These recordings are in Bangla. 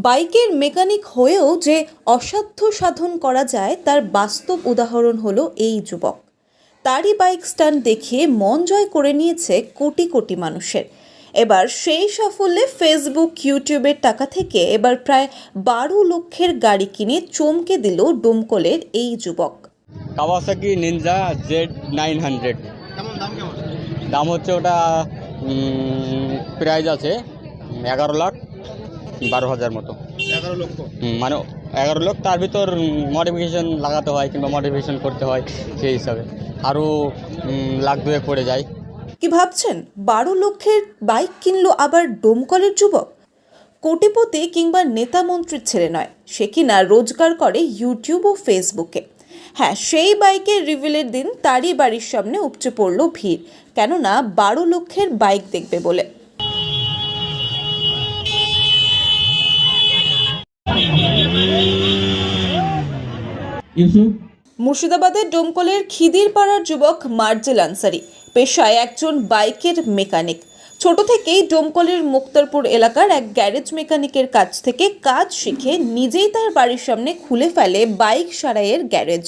বাইকের মেকানিক হয়েও যে অসাধ্য সাধন করা যায় তার বাস্তব উদাহরণ হলো এই যুবক। তারই বাইক স্টান্ট দেখিয়ে মন জয় করে নিয়েছে কোটি কোটি মানুষের। এবার সেই সাফল্যে ফেসবুক ইউটিউবের টাকা থেকে এবার প্রায় 12 লক্ষের গাড়ি কিনে চমকে দিল ডোমকলের এই যুবক। Kawasaki Ninja Z900। দাম হচ্ছে ওটা প্রাইস আছে 11,12,000 মতো। 11 লক্ষ মানে 11 লক্ষ, তার ভিতর মডিফিকেশন লাগাতে হয় কিংবা মডিফিকেশন করতে হয়, সেই হিসাবে আরও লাখ দুয়েক পড়ে যায়। কি ভাবছেন, 12 লক্ষের বাইক কিনলো আবার ডোমকলের যুবক? কোটিপতি কিংবা নেতা মন্ত্রীর ছেলে নয়, সে কিনা রোজগার করে ইউটিউব ও ফেসবুকে। হ্যাঁ, সেই বাইকের রিভিলের দিন তারই বাড়ির সামনে উপচে পড়ল ভিড়, কেননা 12 লক্ষের বাইক দেখবে বলে। মুর্শিদাবাদের ডোমকলের খিদিরপাড়ার যুবক মার্জেল আনসারি পেশায় একজন বাইকের মেকানিক। ছোট থেকেই ডোমকলের মুক্তারপুর এলাকার এক গ্যারেজ মেকানিকের কাছ থেকে কাজ শিখে নিজেই তার বাড়ির সামনে খুলে ফেলে বাইক সারাইয়ের গ্যারেজ।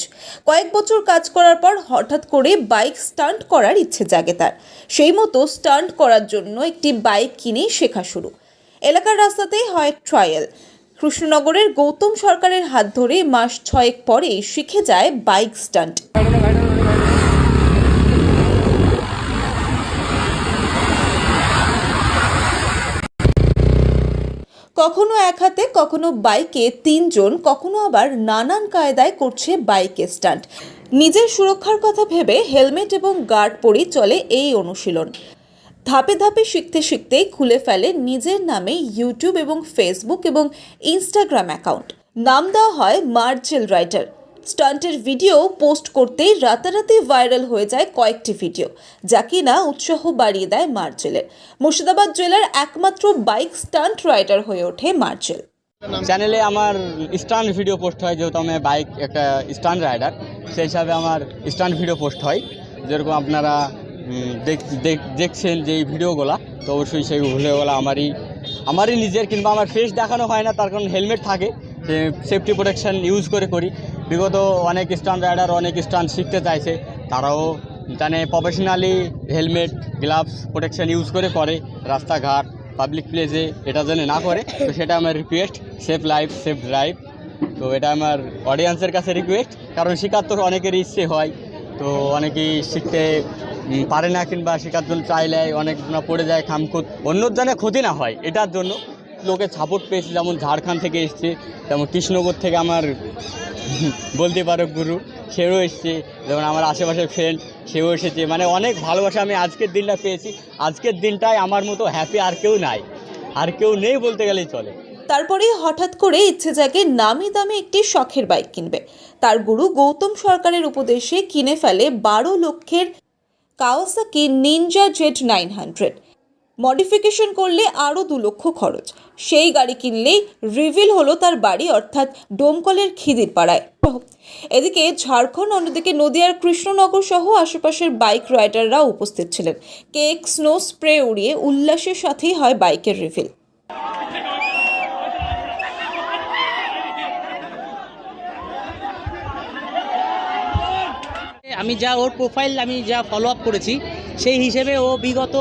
কয়েক বছর কাজ করার পর হঠাৎ করে বাইক স্টান্ট করার ইচ্ছে জাগে তার। সেই মতো স্টান্ট করার জন্য একটি বাইক কিনেই শেখা শুরু। এলাকার রাস্তাতেই হয় ট্রায়াল। কৃষ্ণনগরের গৌতম সরকারের হাত ধরে মাস 6 পরেই শিখে যায় বাইক স্টান্ট। কখনো এক হাতে, কখনো বাইকে 3 জন, কখনো আবার নানান কায়দায় করছে বাইকে স্টান্ট। নিজের সুরক্ষার কথা ভেবে হেলমেট এবং গার্ড পরেই চলে এই অনুশীলন। ধাপে ধাপে শিখতে শিখতেই খুলে ফেলে নিজের নামে ইউটিউব এবং ফেসবুক এবং ইনস্টাগ্রাম অ্যাকাউন্ট। নাম দেওয়া হয় মার্জেল রাইডার। স্টান্টের ভিডিও পোস্ট করতেই রাতারাতি ভাইরাল হয়ে যায় কয়েকটি ভিডিও, যা কিনা উৎসাহ বাড়িয়ে দেয় মার্জেলের। মুর্শিদাবাদ জেলার একমাত্র বাইক স্টান্ট রাইডার হয়ে ওঠে মার্জেল। চ্যানেলে আমার স্টান্ট ভিডিও পোস্ট হয়, যেহেতু আমি বাইক একটা স্টান্ট রাইডার, সেই হিসাবে আমার স্টান্ট ভিডিও পোস্ট হয়। যেরকম আপনারা দেখছেন যে এই ভিডিওগুলো, তো অবশ্যই সেই ভিডিওগুলো আমারই নিজের, কিংবা আমার ফেস দেখানো হয় না, তার কারণ হেলমেট থাকে, সেফটি প্রোটেকশান ইউজ করি। বিগত অনেক স্টান্ট রাইডার অনেক স্টান্ট শিখতে চাইছে, তারাও জানে professionally helmet, gloves, protection use করে রাস্তাঘাট, পাবলিক প্লেসে এটা যেন না করে। তো সেটা আমার request, safe life safe drive. তো এটা আমার অডিয়েন্সের কাছে রিকোয়েস্ট, কারণ শেখার তো অনেকের ইচ্ছে হয়, তো অনেকেই শিখতে পারে না, কিংবা শেখার জন্য চাইলে অনেকজন পড়ে যায়, খামখুত অন্যজনের ক্ষতি না হয়, এটার জন্য লোকের সাপোর্ট পেয়েছি। যেমন ঝাড়খণ্ড থেকে এসছে, যেমন কৃষ্ণনগর থেকে আমার বলতে পারো গুরু, সেও এসছে, যেমন আমার আশেপাশের ফ্রেন্ড সেও এসেছে। মানে অনেক ভালোবাসা আমি আজকের দিনটা পেয়েছি। আজকের দিনটায় আমার মতো হ্যাপি আর কেউ নেই বলতে গেলেই চলে। তারপরেই হঠাৎ করে ইচ্ছে জাগে নামি দামি একটি শখের বাইক কিনবে। তার গুরু গৌতম সরকারের উপদেশে কিনে ফেলে 12 লক্ষের কাওয়াসাকি নিনজা Z900। মডিফিকেশন করলে আরও 2 লক্ষ খরচ। সেই গাড়ি কিনলেই রিভিল হলো তার বাড়ি, অর্থাৎ ডোমকলের খিদিরপাড়ায়। এদিকে ঝাড়খণ্ড, অন্যদিকে নদিয়ার কৃষ্ণনগর সহ আশেপাশের বাইক রাইডাররা উপস্থিত ছিলেন। কেক, স্নো স্প্রে উড়িয়ে উল্লাসের সাথেই হয় বাইকের রিভিল। আমি যা ওর প্রোফাইল আমি যা ফলো আপ করেছি, সেই হিসেবে ও বিগত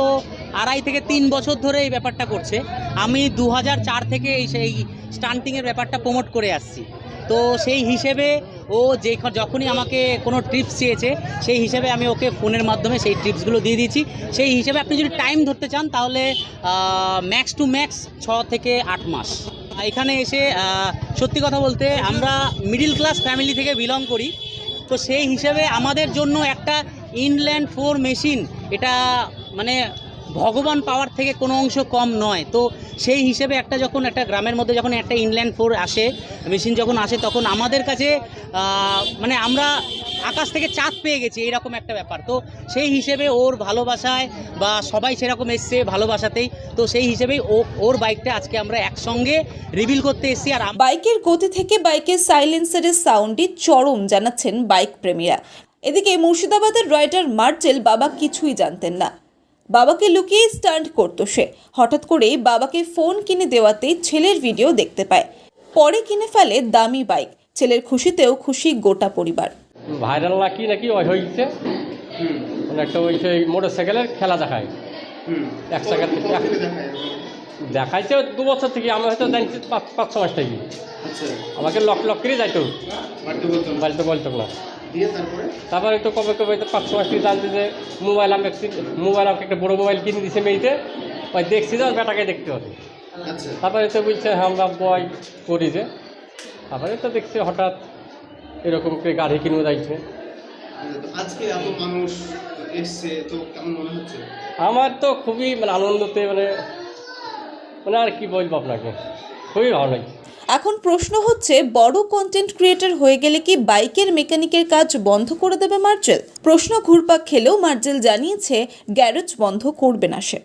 2.5 থেকে 3 বছর ধরে এই ব্যাপারটা করছে। আমি 2004 থেকে সেই স্টান্টিংয়ের ব্যাপারটা প্রমোট করে আসছি। তো সেই হিসেবে ও যখনই আমাকে কোনো টিপস চেয়েছে, সেই হিসেবে আমি ওকে ফোনের মাধ্যমে সেই টিপসগুলো দিয়ে দিয়েছি। সেই হিসেবে আপনি যদি টাইম ধরতে চান, তাহলে ম্যাক্স টু ম্যাক্স 6 থেকে 8 মাস। এখানে এসে সত্যি কথা বলতে আমরা মিডিল ক্লাস ফ্যামিলি থেকে বিলং করি, তো সেই হিসেবে আমাদের জন্য একটা ইনল্যান্ড 4 মেশিন, এটা মানে ভগবান পাওয়ার থেকে কোনো অংশ কম নয়। তো সেই হিসেবে যখন একটা গ্রামের মধ্যে যখন একটা ইনল্যান্ড 4 আসে, মেশিন যখন আসে, তখন আমাদের কাছে মানে আমরা আকাশ থেকে চাঁদ পেয়ে গেছি, এরকম একটা ব্যাপার। তো সেই হিসেবে ওর ভালোবাসায় বা সবাই সেরকম এসছে ভালোবাসাতেই, তো সেই হিসেবেই ওর বাইকটা আজকে আমরা একসঙ্গে রিভিল করতে এসেছি। আর বাইকের গতি থেকে বাইকের সাইলেন্সারের সাউন্ডই চরম জানাচ্ছেন বাইক প্রেমীরা। এদিকে মুর্শিদাবাদের রাইডার মার্জেল বাবা কিছুই জানতেন না। বাবাকে লুকিয়ে স্টান্ট করতো সে। হঠাৎ করেই বাবাকে ফোন কিনে দেওয়াতেই ছেলের ভিডিও দেখতে পায়। পরে কিনে ফেলে দামি বাইক। ছেলের খুশিতেও খুশি গোটা পরিবার। ভাইরাল নাকি হয়েছে মানে একটা ওই সেই মোটর সাইকেলের খেলা দেখায় এক সাইকেল দেখাইছে 2 বছর থেকে। আমি হয়তো জানছি 5-6 মাস থেকে। আমাকে লক করে যাইতো, বাড়িতে বলতো না। তারপরে তো কবে 5-6 মাস থেকে জানছি যে মোবাইল আমাকে একটা বড় মোবাইল কিনে দিছে মেয়েতে। ওই দেখছি যে বেটাকে দেখতে হবে। তারপরে তো বলছে আমরা বয় করি যে। তারপরে তো দেখছি হঠাৎ এরকম করে গাড়ি কিনে যাইছে। আজকে এত মানুষ এসছে, তো কেমন মনে হচ্ছে? আমার তো খুবই আনন্দতে আর কি বলবো আপনাকে, খুবই ভালো লাগছে। এখন প্রশ্ন হচ্ছে, বড় কন্টেন্ট ক্রিয়েটর হয়ে গেলে কি বাইকের মেকানিকের কাজ বন্ধ করে দেবে মার্জেল? প্রশ্ন ঘুরপাক খেলেও মার্জেল জানিয়েছে গ্যারেজ বন্ধ করবে না সে।